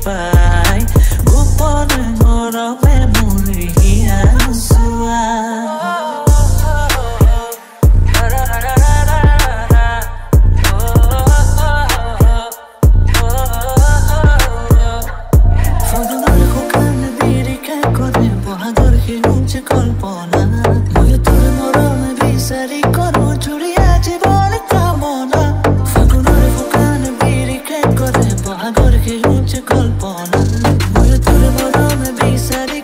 পাই গোপনে মৰমে মুৰি আছোৱা ফাগুনৰ শুকান বিৰিখা কৰে বহাগৰ সেউজ কল্পনা মই তোৰ মৰম বিচাৰি কৰো জুৰিয়া জীৱন কামনা ফাগুনৰ শুকান বিৰিখা কৰে বহাগৰ সেউজ কল্পনা মই তোৰ মৰম বিচাৰি